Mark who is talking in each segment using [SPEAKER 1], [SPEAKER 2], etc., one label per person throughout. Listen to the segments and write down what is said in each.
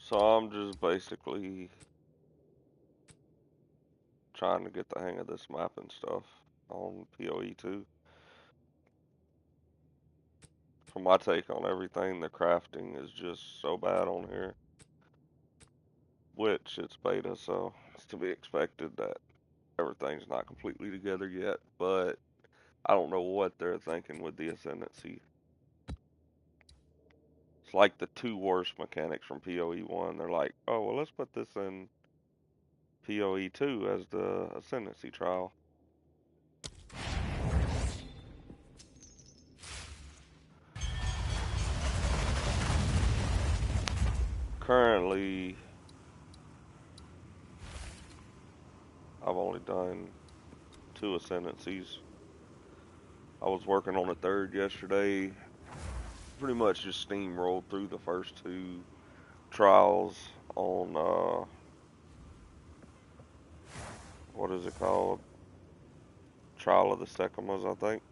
[SPEAKER 1] So I'm just basically trying to get the hang of this map and stuff on POE2. From my take on everything, the crafting is just so bad on here. Which it's beta, so it's to be expected that everything's not completely together yet. But I don't know what they're thinking with the Ascendancy. It's like the two worst mechanics from POE1. They're like, oh, well, let's put this in POE2 as the Ascendancy trial. Currently, I've only done 2 Ascendancies. I was working on a third yesterday. Pretty much just steamrolled through the first 2 trials on, what is it called? Trial of the Secamas, I think.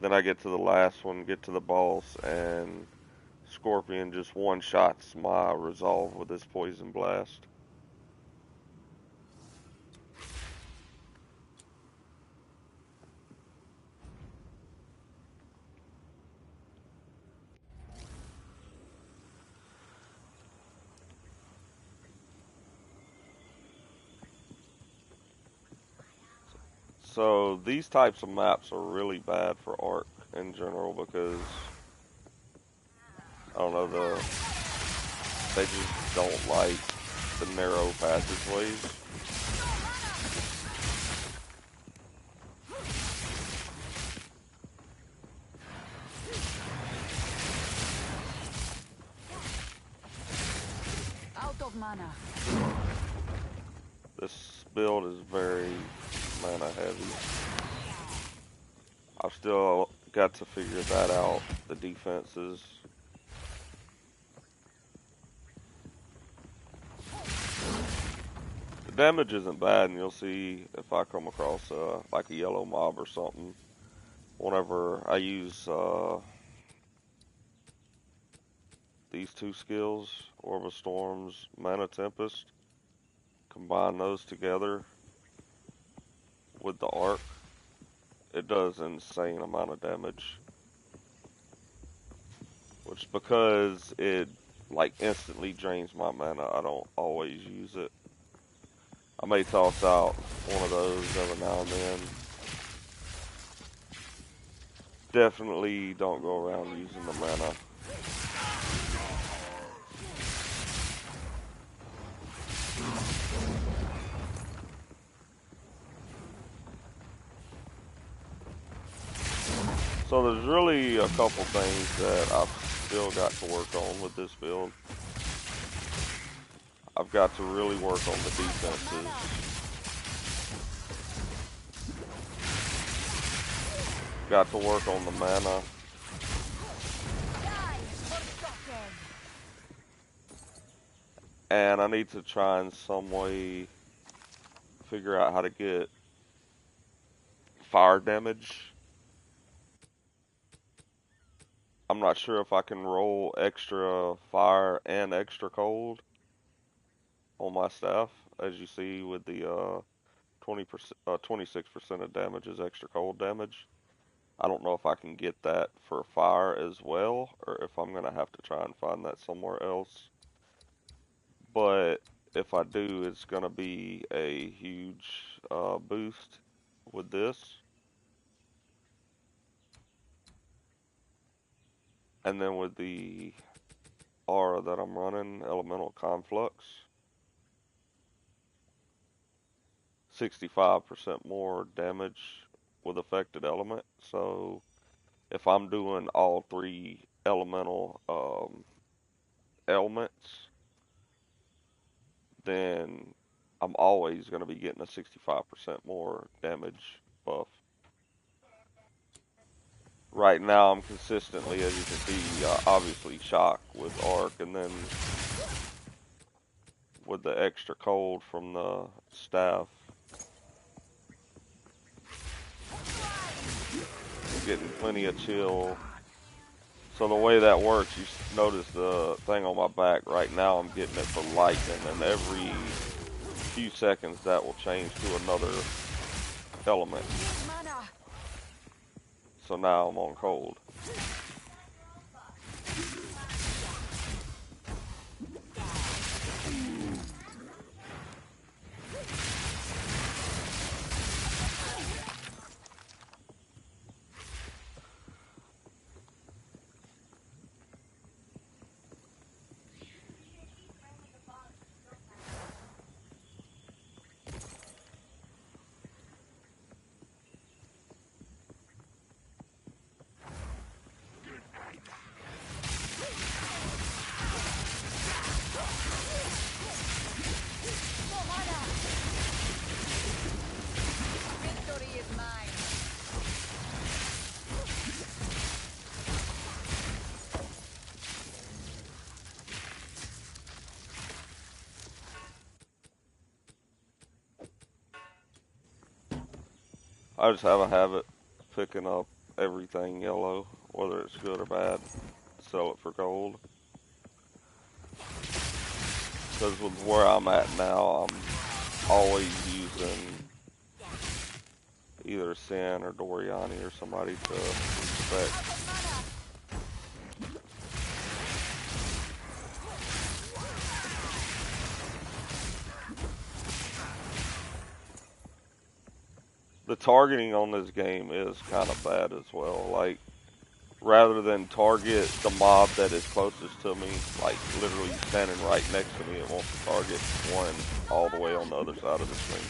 [SPEAKER 1] Then I get to the last one, get to the boss, and Scorpion just one-shots my resolve with his poison blast. So these types of maps are really bad for Arc in general because I don't know, they just don't like the narrow passageways.
[SPEAKER 2] Out of mana.
[SPEAKER 1] This build is very mana heavy. I've still got to figure that out, the defenses. The damage isn't bad, and you'll see if I come across like a yellow mob or something. Whenever I use these 2 skills, Orb of Storms, Mana Tempest, combine those together with the Arc, it does an insane amount of damage. Which, because it like instantly drains my mana, I don't always use it. I may toss out one of those every now and then. Definitely don't go around using the mana. So there's really a couple things that I've still got to work on with this build. I've got to really work on the defenses. Got to work on the mana. And I need to try in some way figure out how to get fire damage. I'm not sure if I can roll extra fire and extra cold on my staff. As you see with the 26% of damage is extra cold damage. I don't know if I can get that for fire as well, or if I'm going to have to try and find that somewhere else. But if I do, it's going to be a huge boost with this. And then with the aura that I'm running, Elemental Conflux, 65% more damage with affected element. So if I'm doing all 3 elemental ailments, then I'm always going to be getting a 65% more damage buff. Right now I'm consistently, as you can see, obviously shock with arc, and then with the extra cold from the staff, getting plenty of chill. So the way that works, you notice the thing on my back right now, I'm getting it for lightning, and every few seconds that will change to another element. So now I'm on cold. I just have a habit picking up everything yellow, whether it's good or bad, sell it for gold. Because with where I'm at now, I'm always using either Sin or Doriani or somebody to respect. The targeting on this game is kind of bad as well. Like, rather than target the mob that is closest to me, like literally standing right next to me, it wants to target one all the way on the other side of the screen.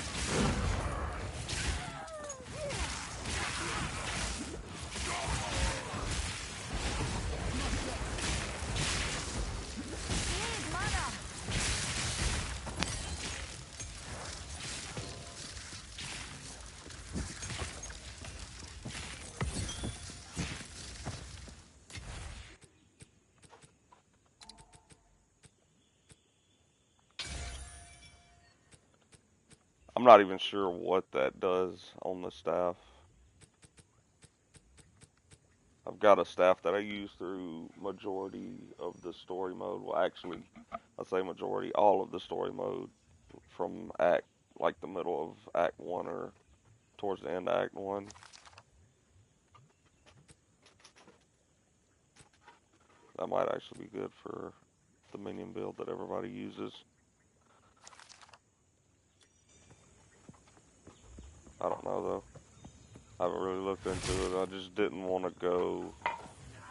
[SPEAKER 1] I'm not even sure what that does on the staff. I've got a staff that I use through majority of the story mode. Well, actually, I say majority, all of the story mode from like the middle of Act 1 or towards the end of Act 1. That might actually be good for the minion build that everybody uses. I don't know though. I haven't really looked into it. I just didn't want to go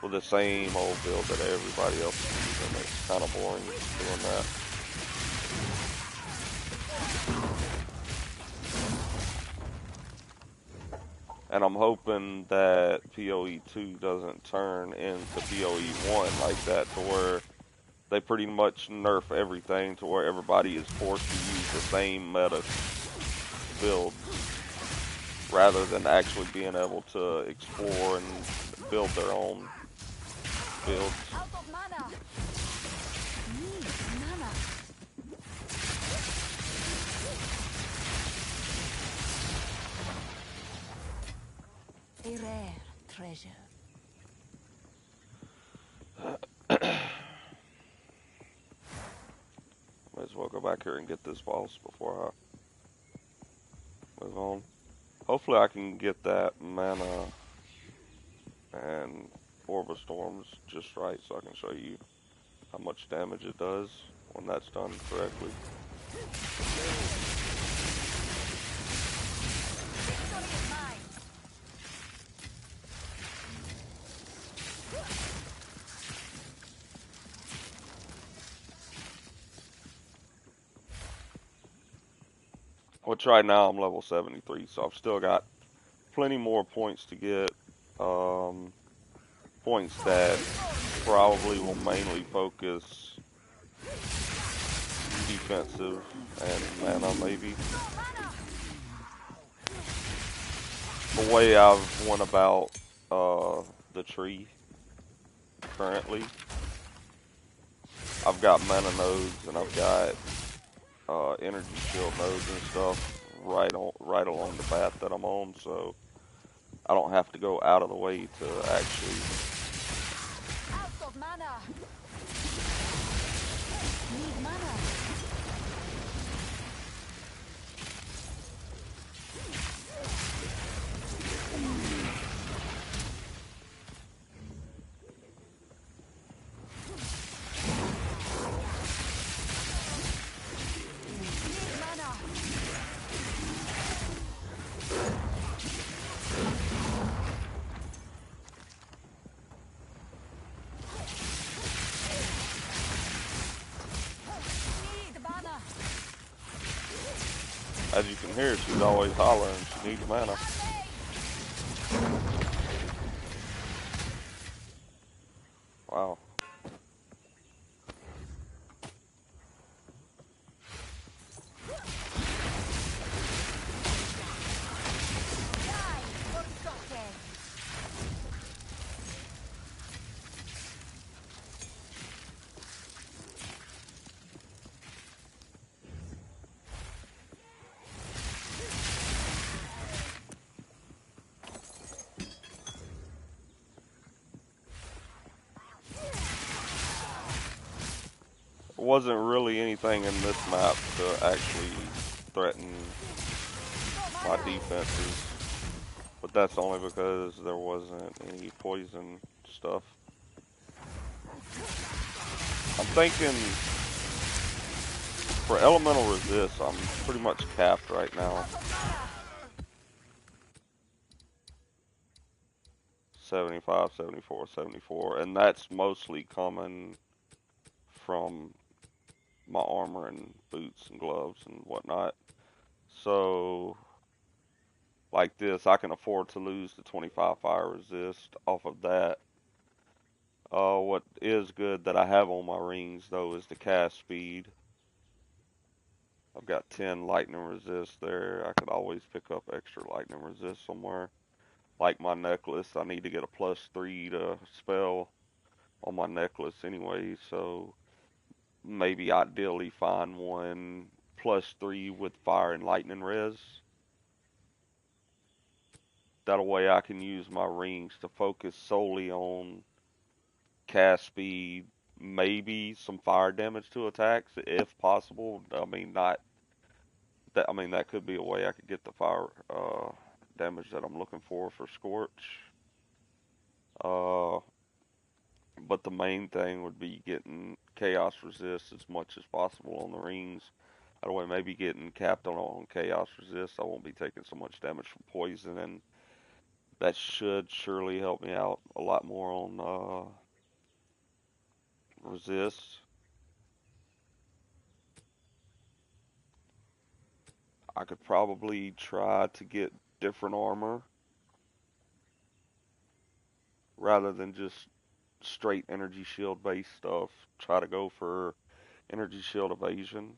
[SPEAKER 1] with the same old build that everybody else is using. It's kind of boring doing that. And I'm hoping that POE2 doesn't turn into POE1 like that, to where they pretty much nerf everything to where everybody is forced to use the same meta builds, rather than actually being able to explore and build their own builds.
[SPEAKER 2] A rare treasure.
[SPEAKER 1] Might as well go back here and get this boss before I move on. Hopefully I can get that mana and Orb of Storms just right so I can show you how much damage it does when that's done correctly. Which right now I'm level 73, so I've still got plenty more points to get. Points that probably will mainly focus defensive and mana maybe. The way I've went about the tree currently, I've got mana nodes and I've got energy shield nodes and stuff right along the path that I'm on, so I don't have to go out of the way to actually As you can hear, she's always hollering. She needs mana. Wow. There wasn't really anything in this map to actually threaten my defenses, but that's only because there wasn't any poison stuff. I'm thinking for elemental resist, I'm pretty much capped right now. 75, 74, 74, and that's mostly coming from my armor and boots and gloves and whatnot. So, like this, I can afford to lose the 25 fire resist off of that. What is good that I have on my rings, though, is the cast speed. I've got 10 lightning resist there. I could always pick up extra lightning resist somewhere. Like my necklace, I need to get a +3 to spell on my necklace anyway, so maybe ideally find one +3 with fire and lightning res. That way I can use my rings to focus solely on cast speed, maybe some fire damage to attacks if possible. I mean, not that. I mean, that could be a way I could get the fire damage that I'm looking for Scorch. Uh, but the main thing would be getting chaos resist as much as possible on the rings. That way, maybe getting capped on chaos resist, I won't be taking so much damage from poison, and that should surely help me out a lot more on resist. I could probably try to get different armor rather than just straight energy shield based stuff. Try to go for energy shield evasion.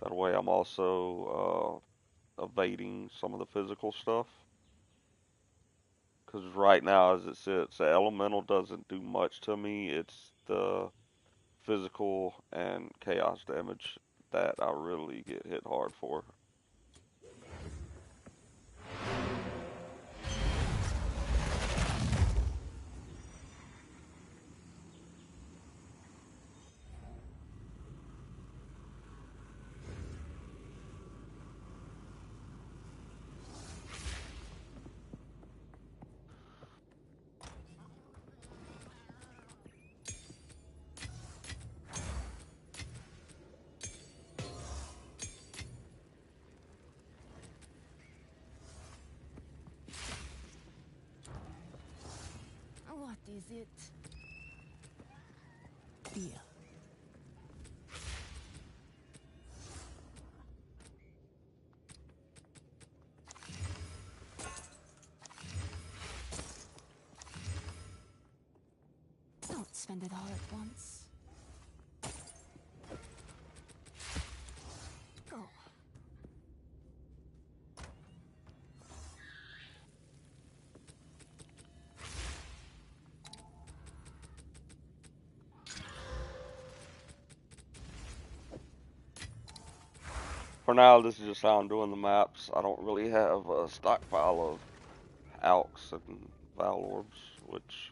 [SPEAKER 1] That way I'm also evading some of the physical stuff. Because right now, as it sits, the elemental doesn't do much to me. It's the physical and chaos damage that I really get hit hard for.
[SPEAKER 2] What is it? Fear. Don't spend it all at once. Go.
[SPEAKER 1] For now, this is just how I'm doing the maps. I don't really have a stockpile of Alks and Val Orbs, which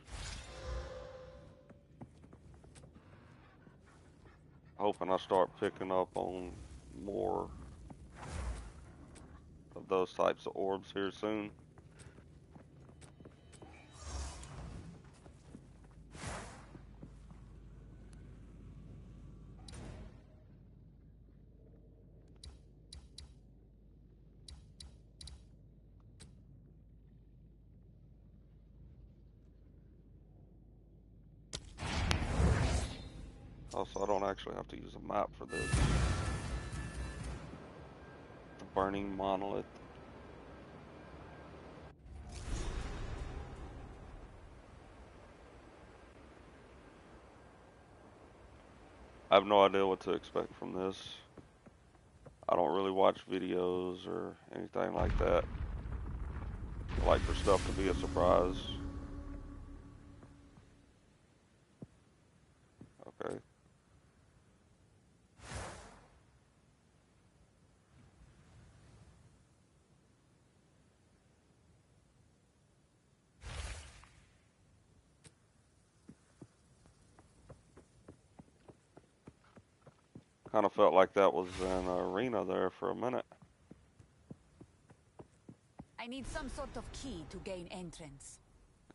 [SPEAKER 1] hoping I start picking up on more of those types of orbs here soon. Also, I don't actually have to use a map for this. burning monolith. I have no idea what to expect from this. I don't really watch videos or anything like that. I like for stuff to be a surprise. Okay. Kind of felt like that was an arena there for a minute.
[SPEAKER 3] I need some sort of key to gain entrance.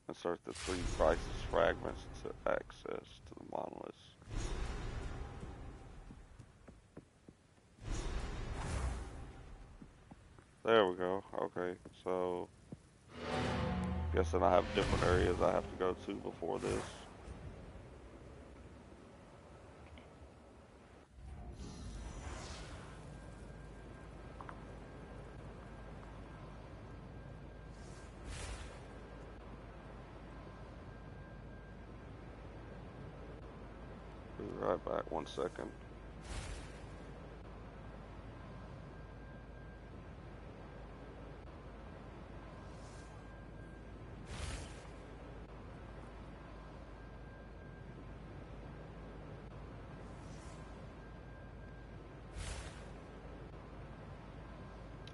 [SPEAKER 1] Insert the 3 priceless fragments to access to the monoliths. There we go. Okay, so guessing I have different areas I have to go to before this. Be right back, 1 second.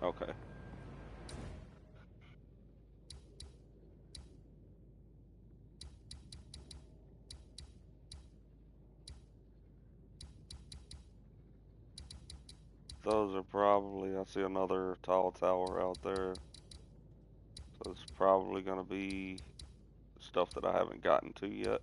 [SPEAKER 1] Okay. Those are probably, I see another tall tower out there. So it's probably going to be stuff that I haven't gotten to yet.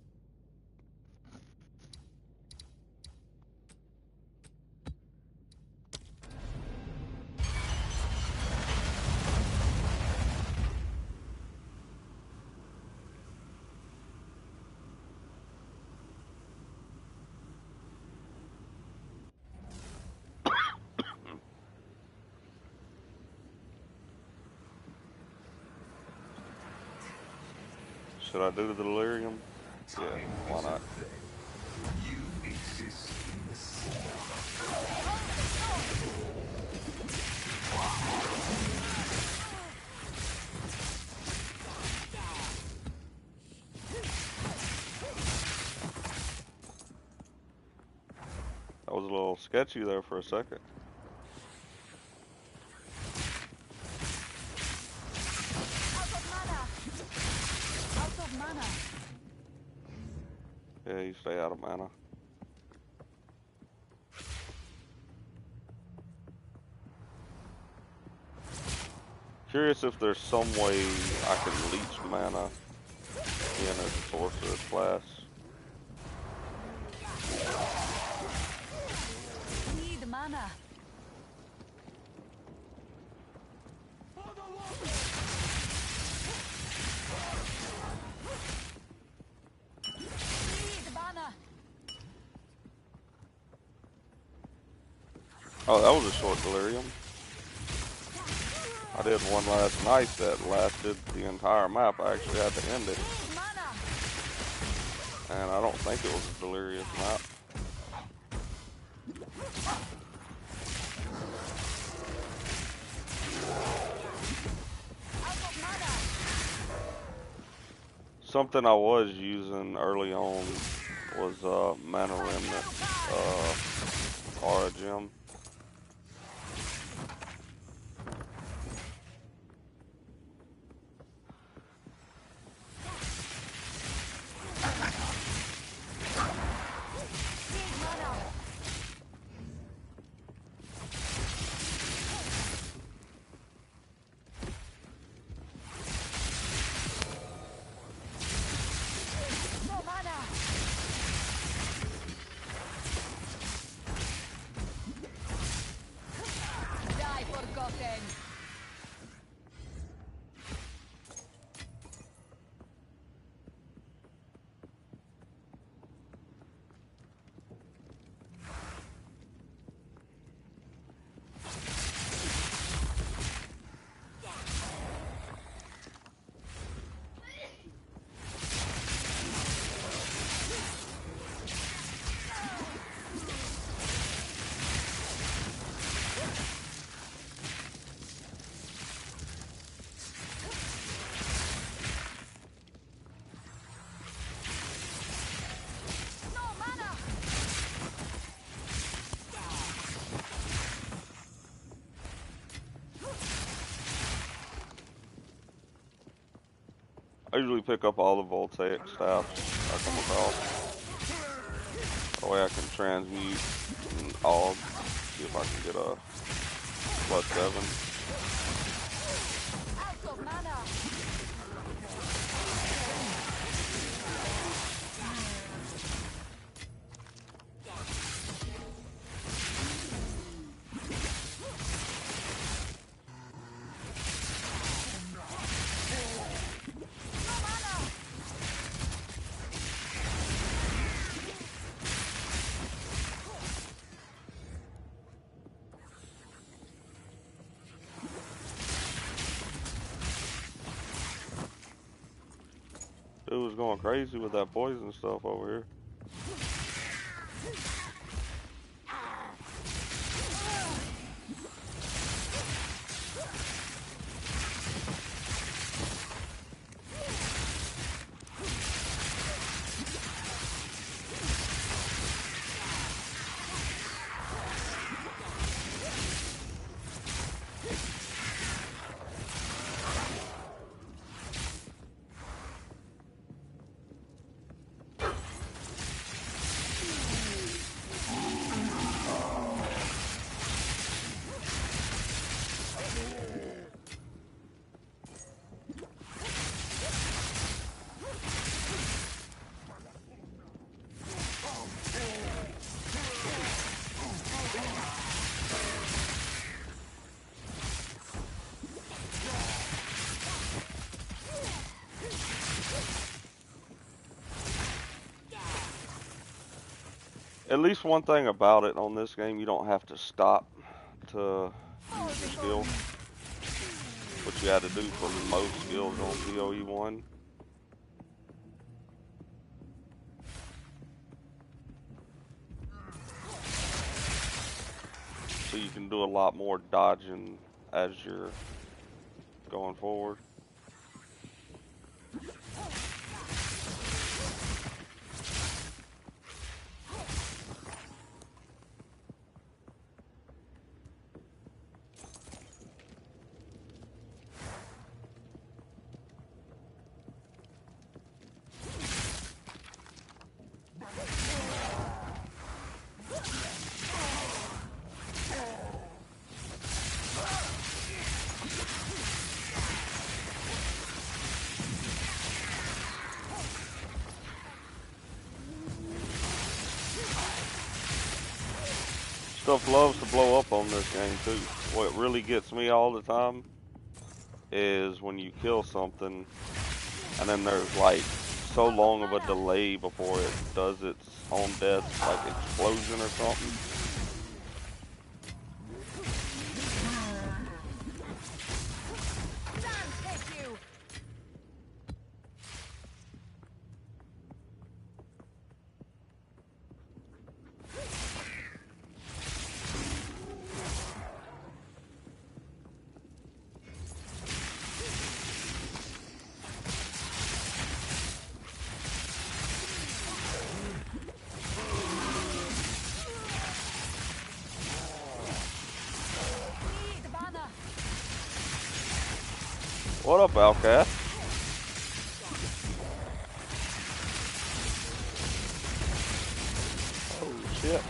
[SPEAKER 1] Should I do the delirium? Yeah, why not? That was a little sketchy there for a second.
[SPEAKER 3] Out of mana.
[SPEAKER 1] Yeah, you stay out of mana. Curious if there's some way I can leech mana in as a sorcerer's class.
[SPEAKER 3] Need mana. Need mana.
[SPEAKER 1] Oh, that was a short delirium. I did one last night that lasted the entire map. I actually had to end it.
[SPEAKER 3] Need mana.
[SPEAKER 1] And I don't think it was a delirious map.
[SPEAKER 3] Out of mana.
[SPEAKER 1] Something I was using early on was Mana Remnant Aura Gem.
[SPEAKER 3] Need mana. No mana.
[SPEAKER 1] usually pick up all the voltaic staffs I come across. That way I can transmute and aug. See if I can get a +7.
[SPEAKER 3] Out of mana.
[SPEAKER 1] Dude was going crazy with that poison stuff over here. At least one thing about it on this game, you don't have to stop to use your skill, which you had to do for most skills on POE1. So you can do a lot more dodging as you're going forward. Stuff loves to blow up on this game too. What really gets me all the time is when you kill something and then there's like so long of a delay before it does its own death, like explosion or something. What up, Outcast? Oh shit.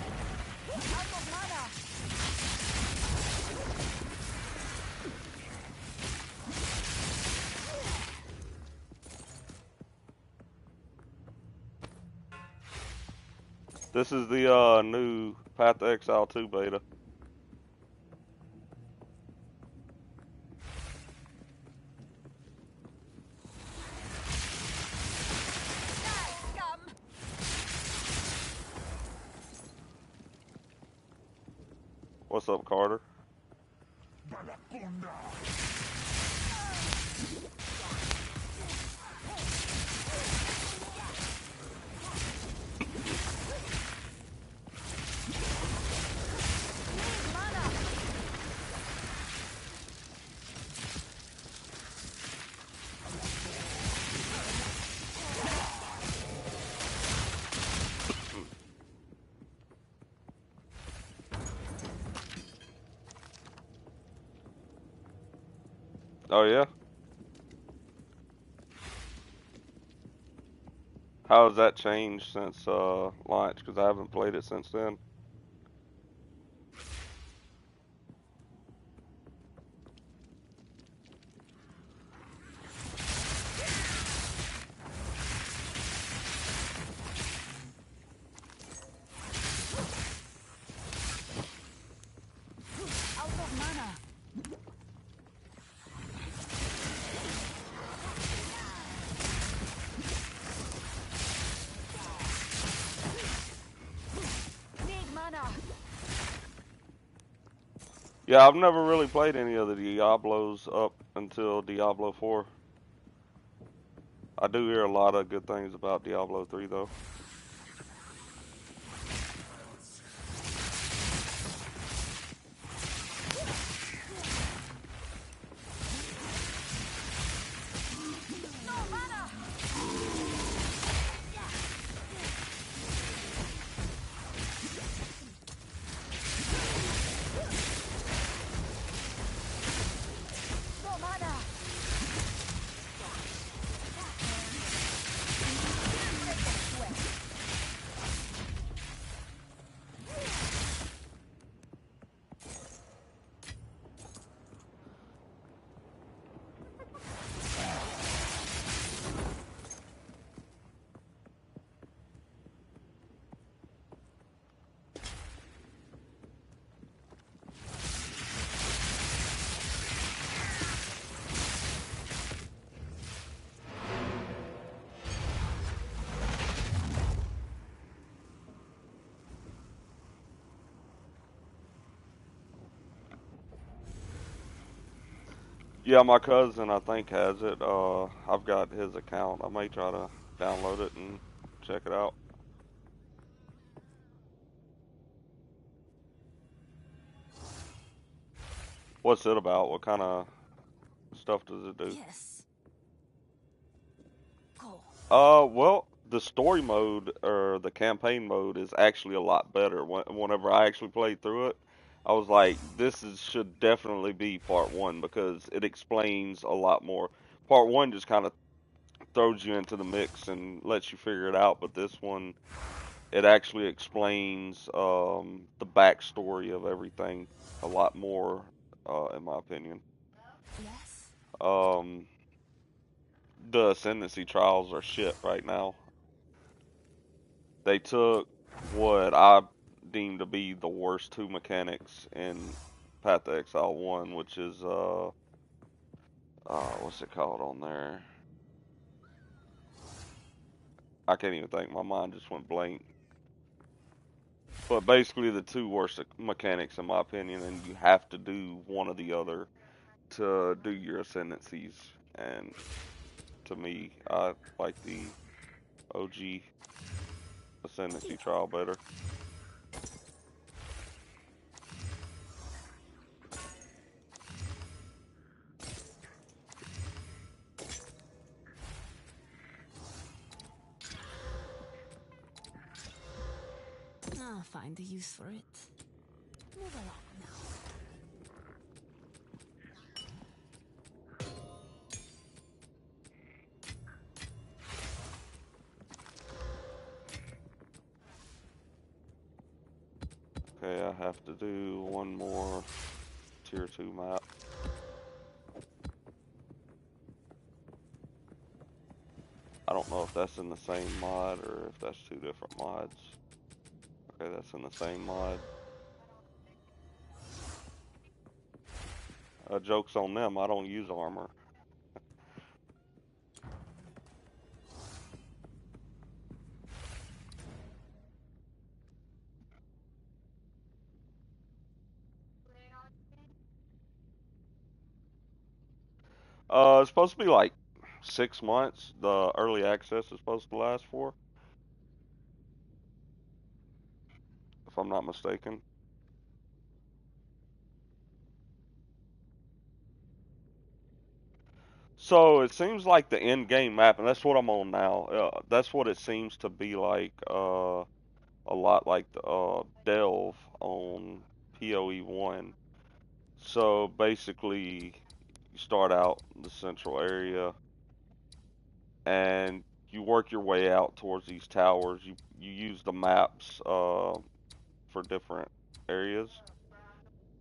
[SPEAKER 1] This is the new Path to Exile 2 beta. What's up, Carter? Oh yeah? How has that changed since launch? Because I haven't played it since then.
[SPEAKER 3] Out of mana. Need mana.
[SPEAKER 1] Yeah, I've never really played any of the Diablos up until Diablo 4. I do hear a lot of good things about Diablo 3 though.
[SPEAKER 3] No mana. No mana.
[SPEAKER 1] Yeah, my cousin I think has it. I've got his account. I may try to download it and check it out. What's it about? What kind of stuff does it do?
[SPEAKER 2] Yes. Go.
[SPEAKER 1] Well, the story mode or the campaign mode is actually a lot better. Whenever I actually played through it, I was like, this is should definitely be part one because it explains a lot more. Part one just kind of throws you into the mix and lets you figure it out, but this one it actually explains the backstory of everything a lot more, in my opinion.
[SPEAKER 2] Yes.
[SPEAKER 1] Um, the ascendancy trials are shit right now. They took what I deem to be the worst two mechanics in Path to Exile 1, which is what's it called on there? I can't even think. My mind just went blank. But basically, the two worst mechanics, in my opinion, and you have to do one or the other to do your ascendancies. And to me, I like the OG ascendancy trial better.
[SPEAKER 2] I'll find a use for it. Move along now.
[SPEAKER 1] Okay, I have to do one more tier 2 map. I don't know if that's in the same mod or if that's two different mods. Okay, that's in the same mod. Joke's on them, I don't use armor. It's supposed to be like 6 months. The early access is supposed to last for, if I'm not mistaken. So it seems like the end game map, and that's what I'm on now. That's what it seems to be like. A lot like the Delve on POE1. So basically, you start out in the central area, and you work your way out towards these towers. You use the maps for different areas.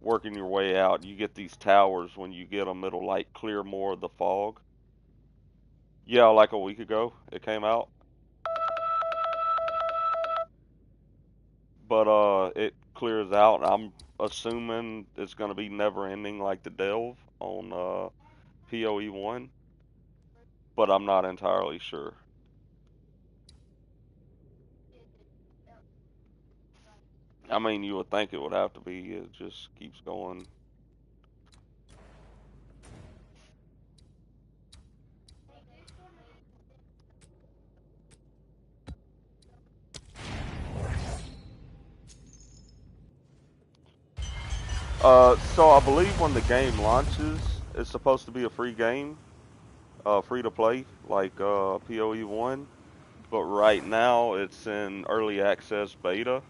[SPEAKER 1] Working your way out, you get these towers. When you get them, it'll like clear more of the fog. Yeah, like a week ago it came out, but it clears out. I'm assuming it's gonna be never ending like the Delve on POE1, but I'm not entirely sure. I mean, you would think it would have to be. It just keeps going. So I believe when the game launches, it's supposed to be a free game, free to play, like POE1. But right now it's in early access beta,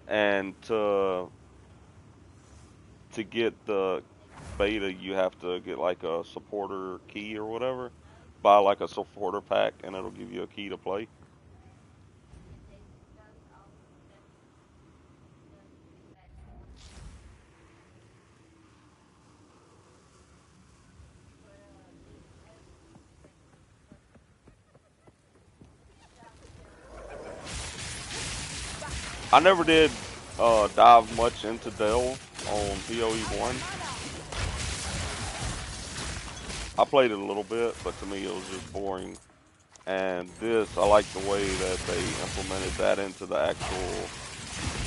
[SPEAKER 1] and to get the beta, you have to get like a supporter key or whatever. Buy like a supporter pack, and it'll give you a key to play. I never did dive much into Delve on PoE1. I played it a little bit, but to me it was just boring. And this, I like the way that they implemented that into the actual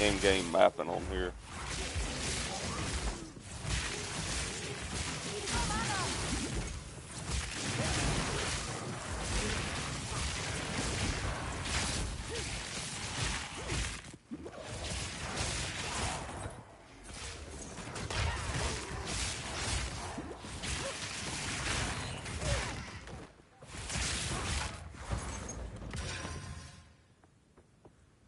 [SPEAKER 1] in-game mapping on here.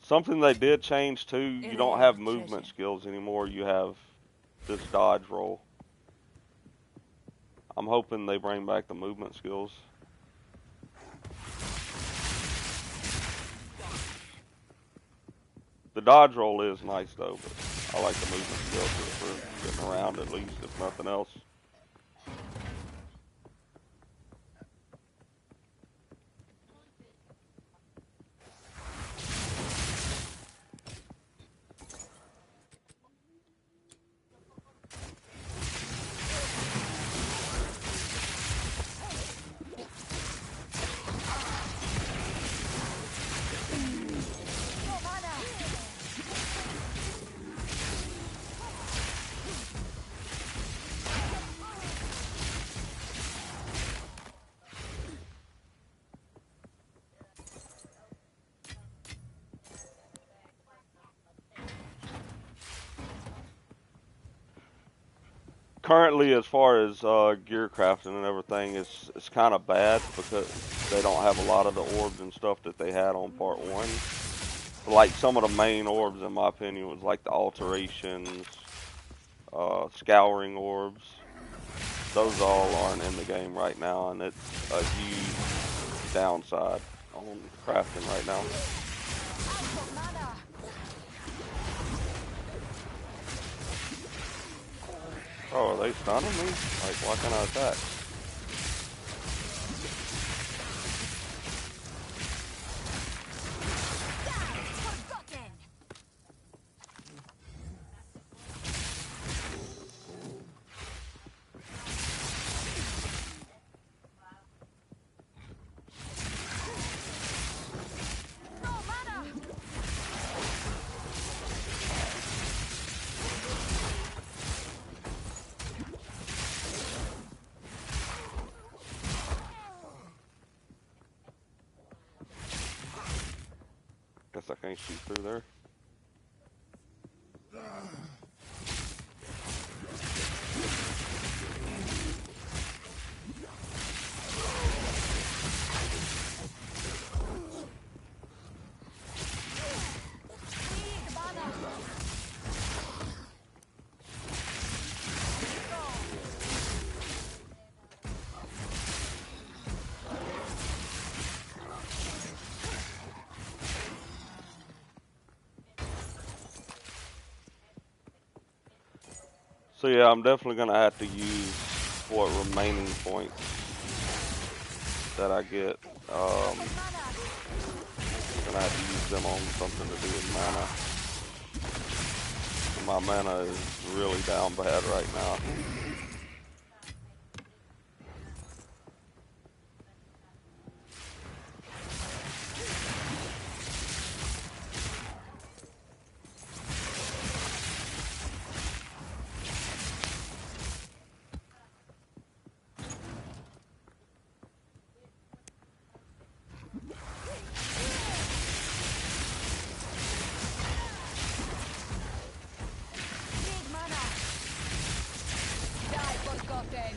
[SPEAKER 1] Something they did change too, you don't have movement skills anymore, you have this dodge roll. I'm hoping they bring back the movement skills. The dodge roll is nice though, but I like the movement skills just for getting around at least, if nothing else. Currently, as far as gear crafting and everything, it's kind of bad because they don't have a lot of the orbs and stuff that they had on part one. But like some of the main orbs, in my opinion, was like the alterations, scouring orbs. Those all aren't in the game right now, and it's a huge downside on crafting right now. Oh, are they stunning me? Like, why can't I attack? Guess I can't shoot through there. So yeah, I'm definitely gonna have to use what remaining points that I get. Gonna have to use them on something to do with mana. My mana is really down bad right now.
[SPEAKER 3] Need mana. Die forgotten.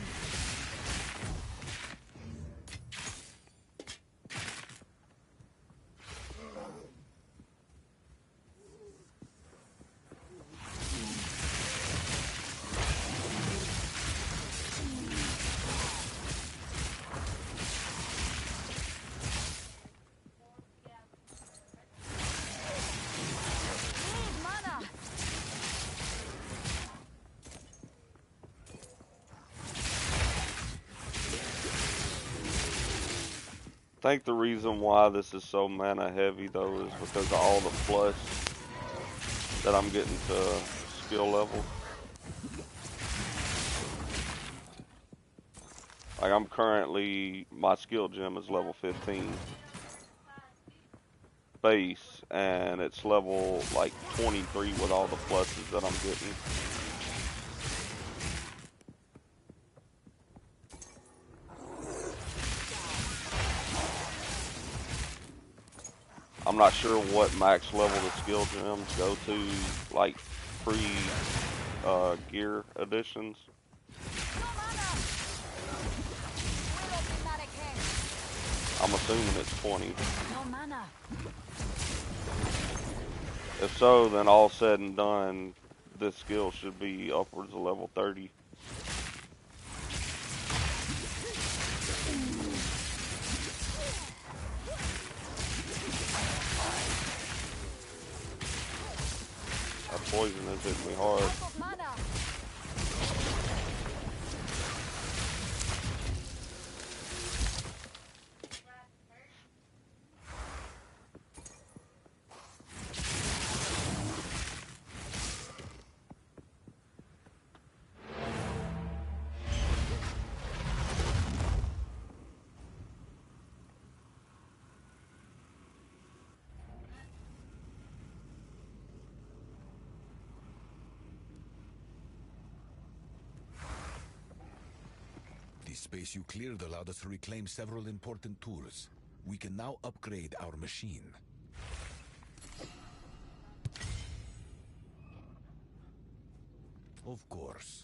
[SPEAKER 3] Need mana.
[SPEAKER 1] I think the reason why this is so mana heavy though is because of all the plus that I'm getting to skill level. Like I'm currently, my skill gem is level 15 base, and it's level like 23 with all the pluses that I'm getting. I'm not sure what max level the skill gems go to, like pre gear additions.
[SPEAKER 3] No mana. Will be mana king.
[SPEAKER 1] I'm assuming it's 20.
[SPEAKER 3] No mana.
[SPEAKER 1] If so, then all said and done, this skill should be upwards of level 30. That poison is hitting me hard.
[SPEAKER 3] Out of mana.
[SPEAKER 4] The space you cleared allowed us to reclaim several important tools. We can now upgrade our machine. Of course.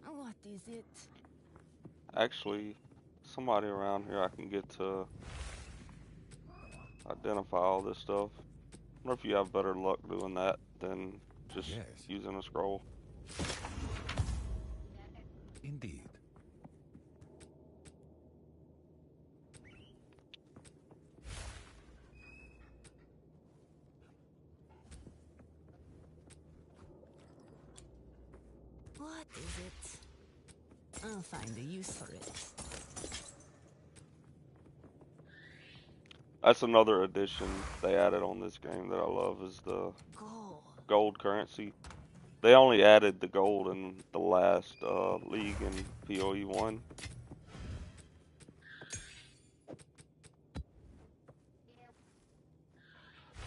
[SPEAKER 2] What is it?
[SPEAKER 1] Actually, somebody around here I can get to identify all this stuff. I wonder if you have better luck doing that than just
[SPEAKER 4] Yes,
[SPEAKER 1] using a scroll.
[SPEAKER 4] indeed.
[SPEAKER 2] What is it? I'll find a use for it.
[SPEAKER 1] That's another addition they added on this game that I love is the
[SPEAKER 2] Gold.
[SPEAKER 1] gold currency. They only added the gold in the last league in POE1.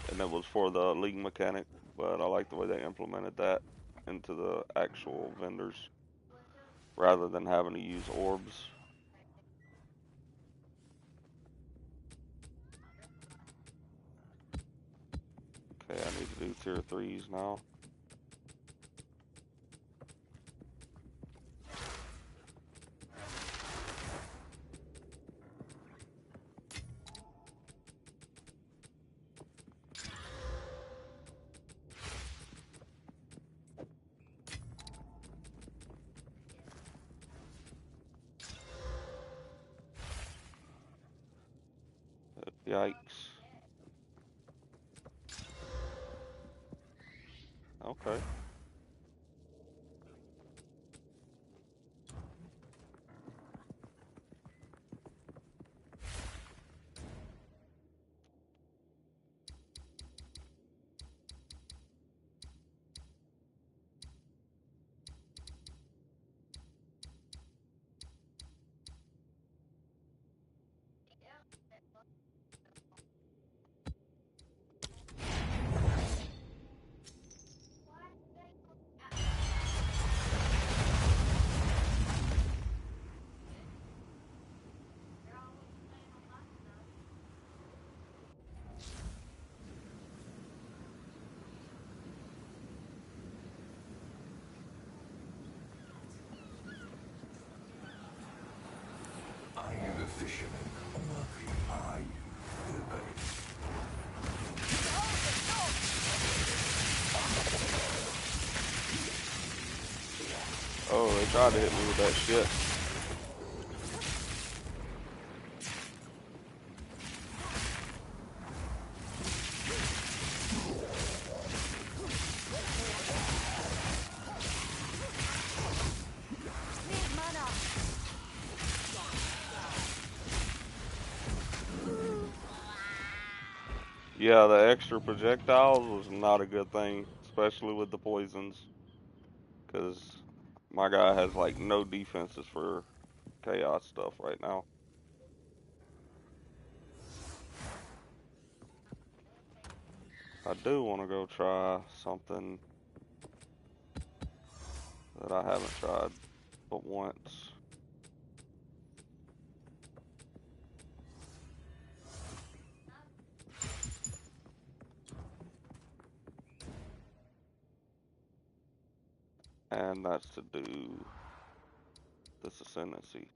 [SPEAKER 1] And it was for the league mechanic, but I like the way they implemented that into the actual vendors. rather than having to use orbs. Okay, I need to do tier 3s now. Yikes. Okay.
[SPEAKER 4] I am the fisherman. I the bait.
[SPEAKER 1] Oh, they tried to hit me with that shit.
[SPEAKER 3] Need mana.
[SPEAKER 1] Yeah, the extra projectiles was not a good thing, especially with the poisons, because my guy has like no defenses for chaos stuff right now. I do want to go try something that I haven't tried but once. And that's to do this ascendancy.